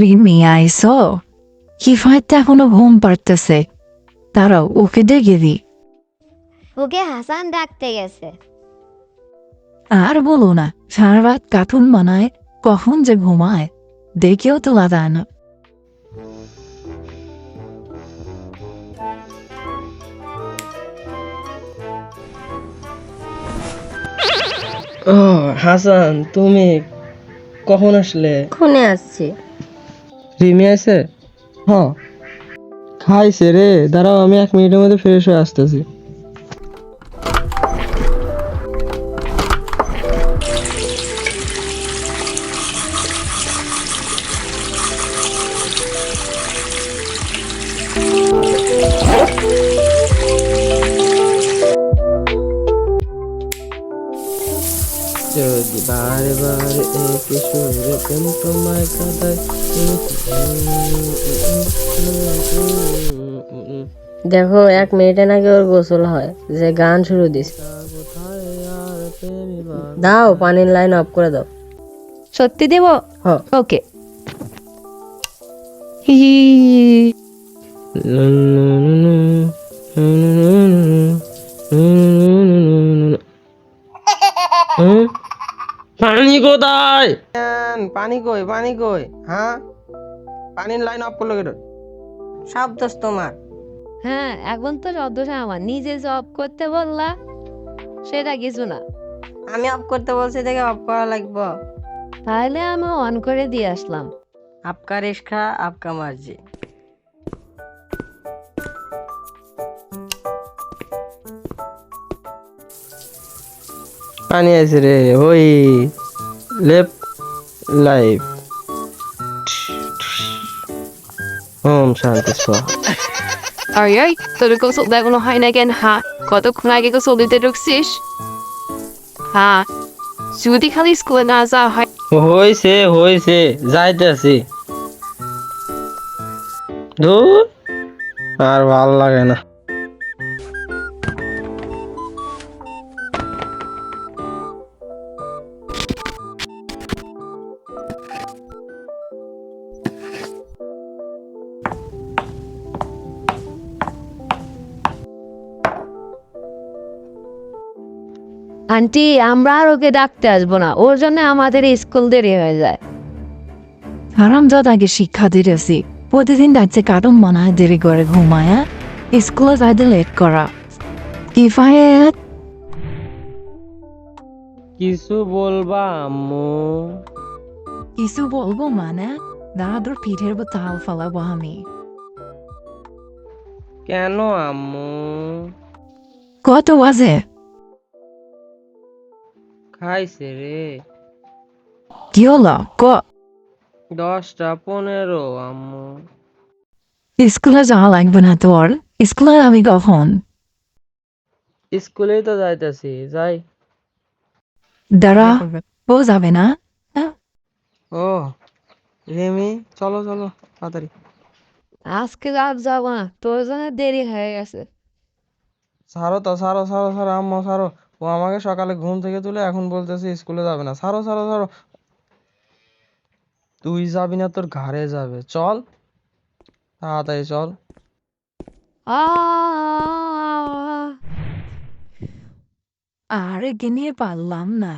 রিমি আইসো কিফায়েত এখনো ঘুম পাড়তেছে, তারাও ওকে ডেকে দি। ওকে হাসান ডাকতে গেছে। আর বলো না, সারা রাত কার্টুন বানায়, কখন যে ঘুমায় দেখেও তোলা যায় না। ও হাসান, তুমি কখন আসলে? এক্ষুনি আসছি। রিমি আছে? হ্যাঁ খাইছে রে, দাঁড়াও আমি 1 মিনিটের মধ্যে ফ্রেশ হয়ে আসতেছি। যদি বারে বারে একই সুরে প্রেম তোমায় কাঁদায়। দেখো 1 মিনিটে নাকি ওর গোসল হয়, যে গান শুরু দিস। দাও পানির লাইন অফ করে দাও। সত্যি দেব? হ ওকে। পানি কোথায়? পানি কই, পানি কই? হ্যাঁ, পানির লাইন অফ করলো কেন? সব দোষ তোমার। হ্যাঁ, এখন তো সব দোষ আমার। নিজে জব করতে বললা সেটা কিছু না, আমি অফ করতে বলছি দেখে অফ করা লাগবে। তাহলে আমি অন করে দিয়ে আসলাম। আপকা রিস্কা আপকা মার্জি। পানি আছে রে, ওই লেফট লাইফ ওম শান্তি স্বাহা। Ay, তোর গোসল দেখানো হয় না কেন? হ্যাঁ, কতক্ষণ আগে গোসল দিতে ঢুকছিস? হ্যাঁ, যদি খালি স্কুলে না যাওয়া হয়। হয়েছে হয়েছে, যাইতেছি। ধুর, আর ভাল লাগে না। আন্টি, আমরা আর ওকে ডাকতে আসবো না, ওর জন্য আমাদের স্কুল দেরি হয়ে যায়। হারামজাদাকে শিক্ষা দিতেছি, প্রতিদিন রাত্রে কার্টুন বানায়, দেরি করে ঘুমায়, স্কুলে যাইতে লেট করা। কিফায়েত, কিছু বলবা আম্মু? কিছু বলবো মানে? দাদুর পিঠের উপর তাল ফেলাবো আমি। কেন আম্মু? কত বাজে? খাইছে রে। কি হলো? 10টা 15 আম্মু। স্কুলে যাওয়া লাগবে না তোর? স্কুলে আমি কখন? স্কুলেই তো যাইতেছি, যাই। দাঁড়া, ও যাবে না? ও রিমি, চলো চলো তাড়াতাড়ি। আজকে রাত যাবো না, তোর জন্য দেরি হয়ে গেছে। ছাড়ো তো, ছাড়ো ছাড়ো ছাড়ো আম্মু ছাড়ো। ও আমাকে সকালে ঘুম থেকে তুলে এখন বলতেছে স্কুলে যাবে না। ছাড়ো ছাড়ো ছাড়ো। তুই যাবি না, তোর ঘাড়ে যাবে। চল তাড়াতাড়ি চল। আহ আর এগে নিয়ে পারলাম না।